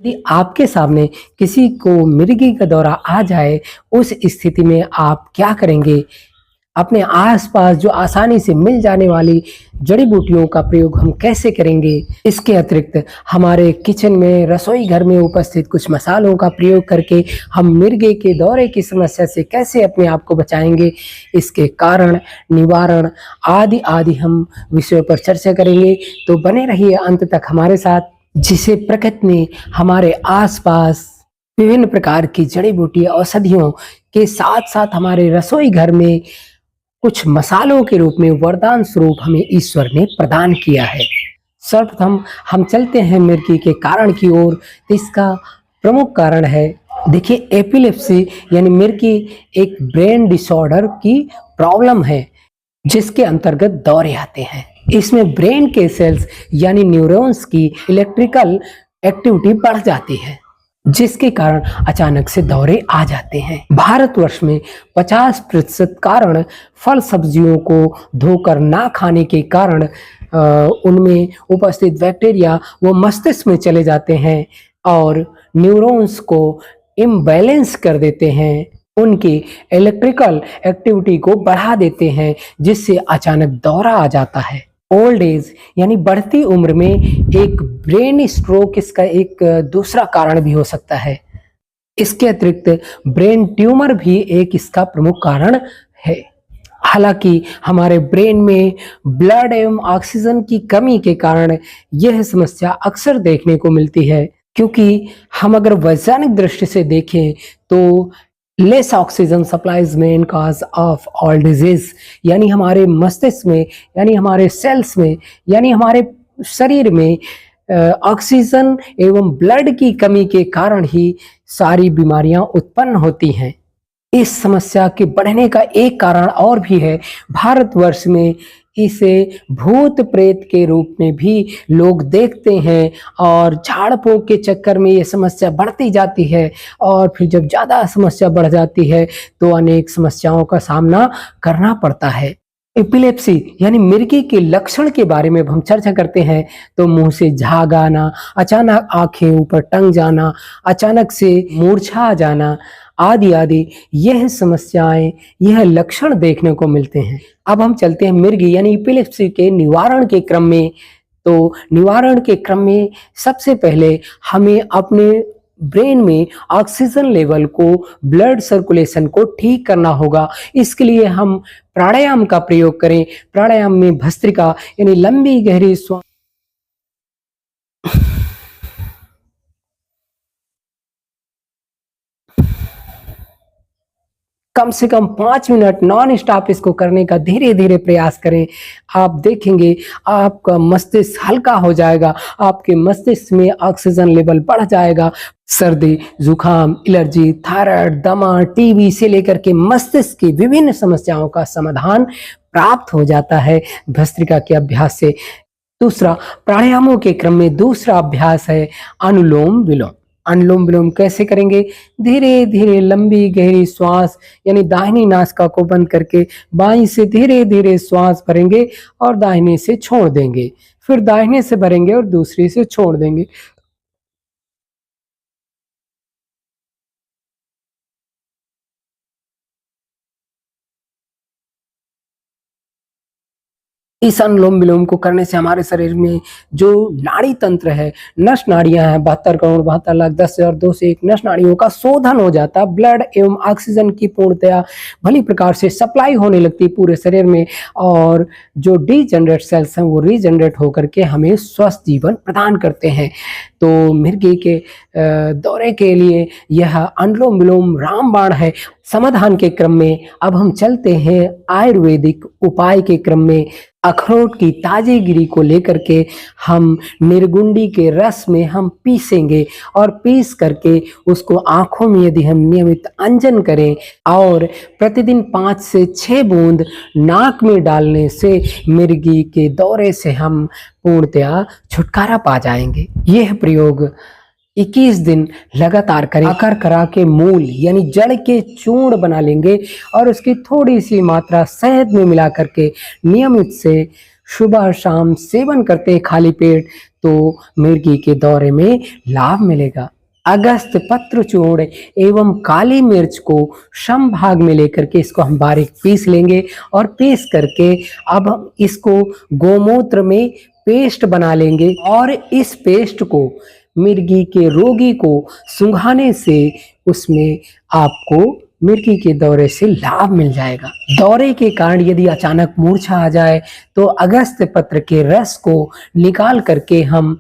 यदि आपके सामने किसी को मिर्गी का दौरा आ जाए, उस स्थिति में आप क्या करेंगे? अपने आस-पास जो आसानी से मिल जाने वाली जड़ी-बूटियों का प्रयोग हम कैसे करेंगे? इसके अतिरिक्त हमारे किचन में, रसोई घर में उपस्थित कुछ मसालों का प्रयोग करके हम मिर्गी के दौरे की समस्या से कैसे अपने आप को बचाएँगे? इसके कारण, निवारण आदि हम विषयों पर चर्चा करेंगे, तो बने रहिए अंत तक हमारे साथ। जिसे प्रकृति ने हमारे आस-पास विभिन्न प्रकार की जड़ी-बूटी औषधियों के साथ-साथ हमारे रसोई घर में कुछ मसालों के रूप में वरदान स्वरूप हमें ईश्वर ने प्रदान किया है। सर्वप्रथम हम चलते हैं मिर्गी के कारण की ओर। इसका प्रमुख कारण है, देखिए, एपिलेप्सी यानी मिर्गी एक ब्रेन डिसऑर्डर की प्रॉब्लम है, जिसके अंतर्गत दौरे आते हैं। इसमें ब्रेन के सेल्स यानी न्यूरॉन्स की इलेक्ट्रिकल एक्टिविटी बढ़ जाती है, जिसके कारण अचानक से दौरे आ जाते हैं। भारतवर्ष में 50% कारण फल सब्जियों को धोकर ना खाने के कारण उनमें उपस्थित बैक्टीरिया वो मस्तिष्क में चले जाते हैं और न्यूरॉन्स को इम्बैलेंस कर देते हैं, उनकी इलेक्ट्रिकल एक्टिविटी को बढ़ा देते हैं, जिससे अचानक दौरा आ जाता है। ओल्ड एज यानी बढ़ती उम्र में एक ब्रेन स्ट्रोक इसका एक दूसरा कारण भी हो सकता है। इसके अतिरिक्त ब्रेन ट्यूमर भी एक इसका प्रमुख कारण है। हालांकि हमारे ब्रेन में ब्लड एवं ऑक्सीजन की कमी के कारण यह समस्या अक्सर देखने को मिलती है, क्योंकि हम अगर वैज्ञानिक दृष्टि से देखें तो less oxygen supplies main cause of all disease, यानी हमारे मस्तिष्क में, यानी हमारे सेल्स में, यानी हमारे शरीर में ऑक्सीजन एवं ब्लड की कमी के कारण ही सारी बीमारियां उत्पन्न होती हैं। इस समस्या के बढ़ने का एक कारण और भी है। भारतवर्ष में इसे भूत प्रेत के रूप में भी लोग देखते हैं और झाड़ फूंक के चक्कर में ये समस्या बढ़ती जाती है, और फिर जब ज़्यादा समस्या बढ़ जाती है तो अनेक समस्याओं का सामना करना पड़ता है। एपिलेप्सी यानी मिर्गी के लक्षण के बारे में हम चर्चा करते हैं तो मुंह से झाग आना, अचानक आंखें ऊपर टंग जाना, अचानक से मूर्छा आ जाना आदि यह समस्याएं, यह लक्षण देखने को मिलते हैं। अब हम चलते हैं मिर्गी यानी एपिलेप्सी के निवारण के क्रम में। तो निवारण के क्रम में सबसे पहले हमें अपने ब्रेन में ऑक्सीजन लेवल को, ब्लड सर्कुलेशन को ठीक करना होगा। इसके लिए हम प्राणायाम का प्रयोग करें। प्राणायाम में भस्त्रिका यानी लंबी गहरी श्वास कम से कम 5 मिनट नॉन स्टॉप इसको करने का धीरे धीरे प्रयास करें। आप देखेंगे आपका मस्तिष्क हल्का हो जाएगा, आपके मस्तिष्क में ऑक्सीजन लेवल बढ़ जाएगा। सर्दी, जुकाम, एलर्जी, थायराइड, दमा, टीबी से लेकर के मस्तिष्क की विभिन्न समस्याओं का समाधान प्राप्त हो जाता है भस्त्रिका के अभ्यास से। दूसरा, प्राणायामों के क्रम में दूसरा अभ्यास है अनुलोम विलोम। अनुलोम विलोम कैसे करेंगे? धीरे धीरे लंबी गहरी श्वास यानी दाहिनी नासिका को बंद करके बाईं से धीरे धीरे श्वास भरेंगे और दाहिने से छोड़ देंगे, फिर दाहिने से भरेंगे और दूसरी से छोड़ देंगे। इस अनुलोम विलोम को करने से हमारे शरीर में जो नाड़ी तंत्र है, नस नाड़ियां हैं, 72 करोड़ 72 लाख 10,201 नस नाड़ियों का शोधन हो जाता, ब्लड एवं ऑक्सीजन की पूर्णतया भली प्रकार से सप्लाई होने लगती पूरे शरीर में, और जो डीजनरेट सेल्स हैं वो रीजनरेट होकर के हमें स्वस्थ जीवन प्रदान करते हैं। तो मिर्गी के दौरे के लिए यह अनुलोम विलोम रामबाण है। समाधान के क्रम में अब हम चलते हैं आयुर्वेदिक उपाय के क्रम में। अखरोट की ताजी गिरी को लेकर के हम निर्गुंडी के रस में हम पीसेंगे, और पीस करके उसको आंखों में यदि हम नियमित अंजन करें और प्रतिदिन 5 से 6 बूंद नाक में डालने से मिर्गी के दौरे से हम पूर्णतया छुटकारा पा जाएंगे। यह प्रयोग 21 दिन लगातार करें। आकर करा के मूल यानी जड़ के चूर्ण बना लेंगे और उसकी थोड़ी सी मात्रा शहद में मिला करके नियमित से सुबह शाम सेवन करते हैं खाली पेट, तो मिर्गी के दौरे में लाभ मिलेगा। अगस्त पत्र चूर्ण एवं काली मिर्च को सम भाग में लेकर के इसको हम बारीक पीस लेंगे और पीस करके अब हम इसको गोमूत्र में पेस्ट बना लेंगे और इस पेस्ट को मिर्गी के रोगी को सुंघाने से उसमें आपको मिर्गी के दौरे से लाभ मिल जाएगा। दौरे के कारण यदि अचानक मूर्छा आ जाए तो अगस्त पत्र के रस को निकाल करके हम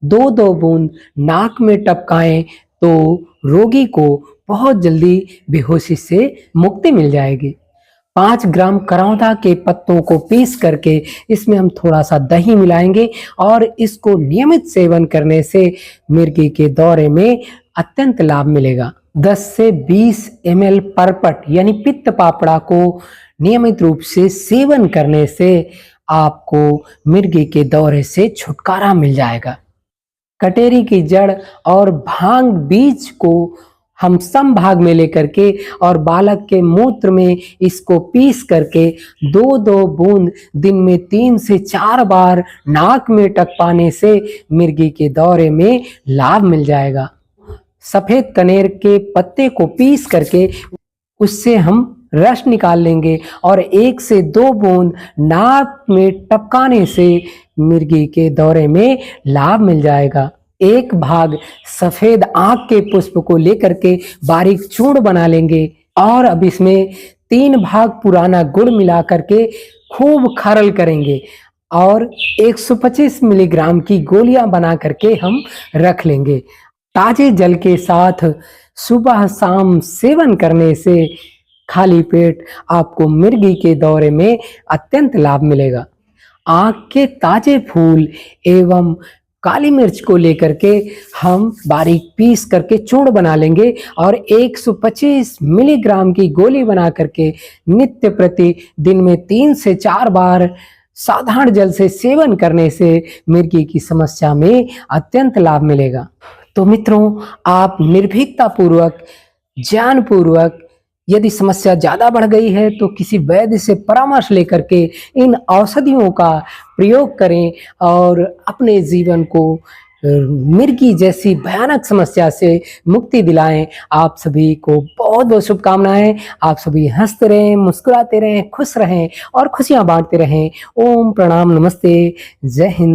2-2 बूंद नाक में टपकाएं तो रोगी को बहुत जल्दी बेहोशी से मुक्ति मिल जाएगी। 5 ग्राम करौंदा के पत्तों को पीस करके इसमें हम थोड़ा सा दही मिलाएंगे और इसको नियमित सेवन करने से मिर्गी के दौरे में अत्यंत लाभ मिलेगा। 10 से 20 ml परपट यानी पित्त पापड़ा को नियमित रूप से सेवन करने से आपको मिर्गी के दौरे से छुटकारा मिल जाएगा। कटेरी की जड़ और भांग बीज को हम सम भाग में लेकर के और बालक के मूत्र में इसको पीस करके 2-2 बूंद दिन में 3 से 4 बार नाक में टपकाने से मिर्गी के दौरे में लाभ मिल जाएगा। सफेद कनेर के पत्ते को पीस करके उससे हम रस निकाल लेंगे और 1 से 2 बूंद नाक में टपकाने से मिर्गी के दौरे में लाभ मिल जाएगा। 1 भाग सफेद आंख के पुष्प को लेकर के बारीक चूर्ण बना लेंगे और अब इसमें 3 भाग पुराना गुड़ मिला करके खूब खरल करेंगे और 125 मिलीग्राम की गोलियां बना करके हम रख लेंगे। ताजे जल के साथ सुबह शाम सेवन करने से खाली पेट आपको मिर्गी के दौरे में अत्यंत लाभ मिलेगा। आँख के ताजे फूल एवं काली मिर्च को लेकर के हम बारीक पीस करके चूर्ण बना लेंगे और 125 मिलीग्राम की गोली बना करके नित्य प्रति दिन में 3 से 4 बार साधारण जल से सेवन करने से मिर्गी की समस्या में अत्यंत लाभ मिलेगा। तो मित्रों, आप निर्भीकता पूर्वक, ज्ञान पूर्वक यदि समस्या ज्यादा बढ़ गई है तो किसी वैद्य से परामर्श लेकर के इन औषधियों का प्रयोग करें और अपने जीवन को मिर्गी जैसी भयानक समस्या से मुक्ति दिलाएं। आप सभी को बहुत बहुत शुभकामनाएं। आप सभी हंसते रहें, मुस्कुराते रहें, खुश रहें और खुशियां बांटते रहें। ओम प्रणाम, नमस्ते, जय हिंद।